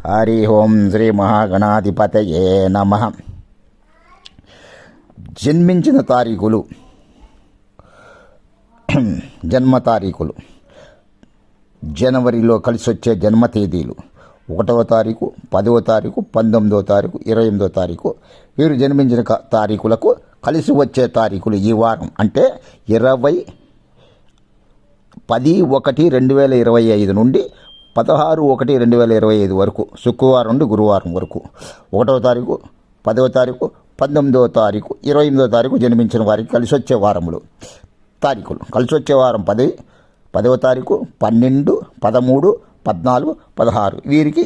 హరి ఓం శ్రీ మహాగణాధిపతయే నమః. జన్మించిన తారీఖులు, జన్మ తారీఖులు, జనవరిలో కలిసి వచ్చే జన్మ తేదీలు 1వ తారీఖు, 10వ తారీఖు, 19వ తారీఖు, 28వ తారీఖు. వీరు జన్మించిన తారీఖులకు కలిసి వచ్చే తారీఖులు ఈ వారం అంటే 10/1/2025 నుండి 16/1/2025 వరకు, శుక్రవారం నుండి గురువారం వరకు. 1వ తారీఖు, 10వ తారీఖు, 19వ తారీఖు, 28వ తారీఖు జన్మించిన వారికి కలిసి వచ్చే వారములు తారీఖులు. కలిసి వచ్చే వారం 10వ తారీఖు, 12, 13, 14, 16 వీరికి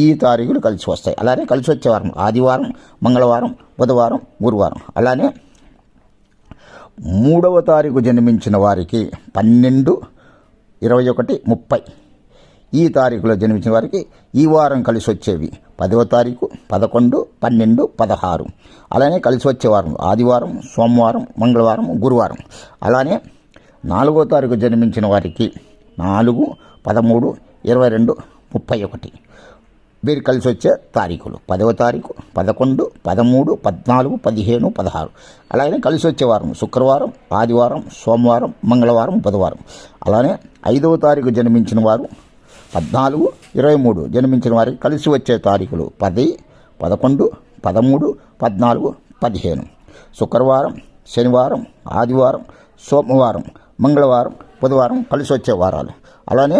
ఈ తారీఖులు కలిసి వస్తాయి. అలానే కలిసి వచ్చే వారం ఆదివారం, మంగళవారం, బుధవారం, గురువారం. అలానే 3వ తారీఖు జన్మించిన వారికి 12, 21, 30 ఈ తారీఖులో జన్మించిన వారికి ఈ వారం కలిసి వచ్చేవి 10వ తారీఖు, 11, 12, 16. అలానే కలిసి వచ్చే వారం ఆదివారం, సోమవారం, మంగళవారం, గురువారం. అలానే 4వ తారీఖు జన్మించిన వారికి 4, 13, 22, 31 వీరు కలిసి వచ్చే తారీఖులు 10వ తారీఖు, 11, 13, 14, 15, 16. అలాగే కలిసి వచ్చే వారం శుక్రవారం, ఆదివారం, సోమవారం, మంగళవారం, బుధవారం. అలానే 5వ తారీఖు జన్మించిన వారు 14, 23 జన్మించిన వారికి కలిసి వచ్చే తారీఖులు 10, 11, 13, 14, 15. శుక్రవారం, శనివారం, ఆదివారం, సోమవారం, మంగళవారం, బుధవారం కలిసి వచ్చే వారాలు. అలానే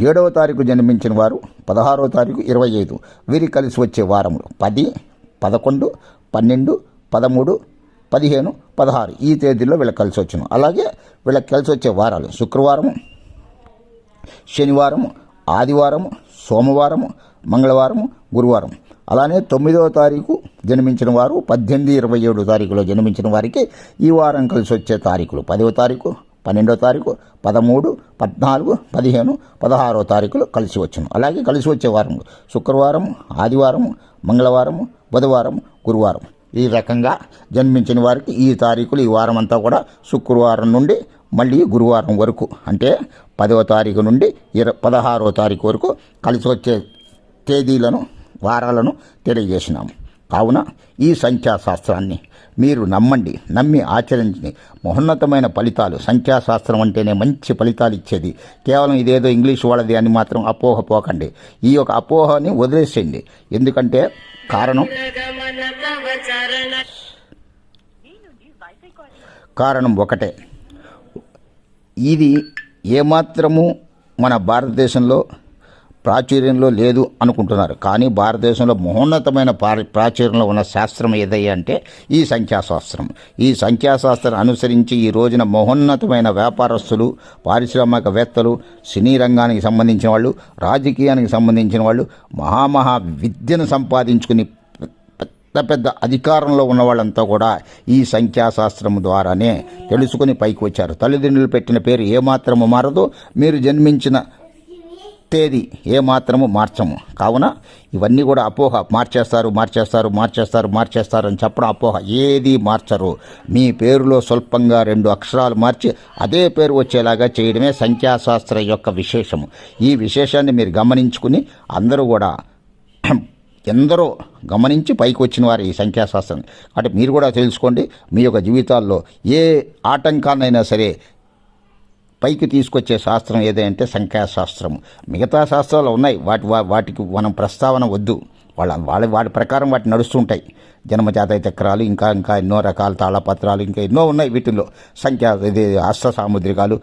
7వ తారీఖు జన్మించిన వారు 16వ తారీఖు, 25 వీరికి కలిసి వచ్చే వారములు 10, 11, 12, 13, 15, 16 ఈ తేదీల్లో వీళ్ళకి కలిసి వచ్చును. అలాగే వీళ్ళకి కలిసి వచ్చే వారాలు శుక్రవారము, శనివారము, ఆదివారము, సోమవారము, మంగళవారము, గురువారం. అలానే 9వ తారీఖు జన్మించిన వారు 18, 27 తారీఖులో జన్మించిన వారికి ఈ వారం కలిసి వచ్చే తారీఖులు 10వ తారీఖు, 12వ తారీఖు, 13, 14, 15, 16వ తారీఖులు కలిసి వచ్చును. అలాగే కలిసి వచ్చే వారం శుక్రవారం, ఆదివారం, మంగళవారం, బుధవారం, గురువారం. ఈ రకంగా జన్మించిన వారికి ఈ తారీఖులు ఈ వారం అంతా కూడా శుక్రవారం నుండి మళ్ళీ గురువారం వరకు అంటే 10వ తారీఖు నుండి 16వ తారీఖు వరకు కలిసి వచ్చే తేదీలను, వారాలను తెలియజేసినాము. కావున ఈ సంఖ్యాశాస్త్రాన్ని మీరు నమ్మండి, నమ్మి ఆచరించి మహోన్నతమైన ఫలితాలు. సంఖ్యాశాస్త్రం అంటేనే మంచి ఫలితాలు ఇచ్చేది. కేవలం ఇదేదో ఇంగ్లీష్ వాళ్ళది అని మాత్రం అపోహపోకండి. ఈ యొక్క అపోహని వదిలేసేయండి. ఎందుకంటే కారణం ఒకటే. ఇది ఏమాత్రము మన భారతదేశంలో ప్రాచుర్యంలో లేదు అనుకుంటున్నారు. కానీ భారతదేశంలో మహోన్నతమైన ప్రాచుర్యంలో ఉన్న శాస్త్రం ఏదయ్యా అంటే ఈ సంఖ్యాశాస్త్రం. ఈ సంఖ్యాశాస్త్రం అనుసరించి ఈ రోజున మహోన్నతమైన వ్యాపారస్తులు, పారిశ్రామికవేత్తలు, సినీ రంగానికి సంబంధించిన వాళ్ళు, రాజకీయానికి సంబంధించిన వాళ్ళు, మహామహా విద్యను సంపాదించుకుని పెద్ద అధికారంలో ఉన్న వాళ్ళంతా కూడా ఈ సంఖ్యాశాస్త్రం ద్వారానే తెలుసుకుని పైకి వచ్చారు. తల్లిదండ్రులు పెట్టిన పేరు ఏమాత్రము మారదు, మీరు జన్మించిన తేదీ ఏమాత్రము మార్చము. కావున ఇవన్నీ కూడా అపోహ. మార్చేస్తారు అని చెప్పడం అపోహ. ఏది మార్చరు. మీ పేరులో స్వల్పంగా 2 అక్షరాలు మార్చి అదే పేరు వచ్చేలాగా చేయడమే సంఖ్యాశాస్త్రం యొక్క విశేషము. ఈ విశేషాన్ని మీరు గమనించుకుని ఎందరో గమనించి పైకి వచ్చిన వారు ఈ సంఖ్యాశాస్త్రం. అంటే మీరు కూడా తెలుసుకోండి. మీ యొక్క జీవితాల్లో ఏ ఆటంకాన్నైనా సరే పైకి తీసుకొచ్చే శాస్త్రం ఏదంటే సంఖ్యాశాస్త్రము. మిగతా శాస్త్రాలు ఉన్నాయి, వాటికి మనం ప్రస్తావన వద్దు. వాటి ప్రకారం వాటి నడుస్తుంటాయి. జన్మజాత చక్రాలు, ఇంకా ఎన్నో రకాల తాళపత్రాలు, ఇంకా ఎన్నో ఉన్నాయి. వీటిల్లో హస్త సాముద్రికాలు,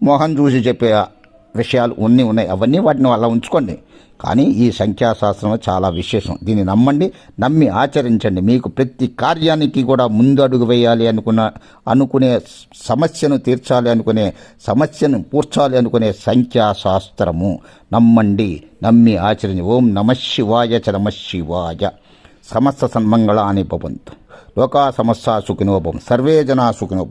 మొహం చూసి చెప్పే విషయాలు ఉన్నాయి. అవన్నీ వాటిని అలా ఉంచుకోండి. కానీ ఈ సంఖ్యాశాస్త్రం చాలా విశేషం. దీన్ని నమ్మండి, నమ్మి ఆచరించండి. మీకు ప్రతి కార్యానికి కూడా ముందు అడుగు వేయాలి అనుకునే సమస్యను తీర్చాలి అనుకునే, సమస్యను పూర్చాలి అనుకునే సంఖ్యాశాస్త్రము నమ్మండి, నమ్మి ఆచరించి. ఓం నమః శివాయ చ నమః శివాయ. సమస్త సన్మంగళాని భవంతు. లోకా సమస్తా సుఖినో భవంతు. సర్వే జనా సుఖినో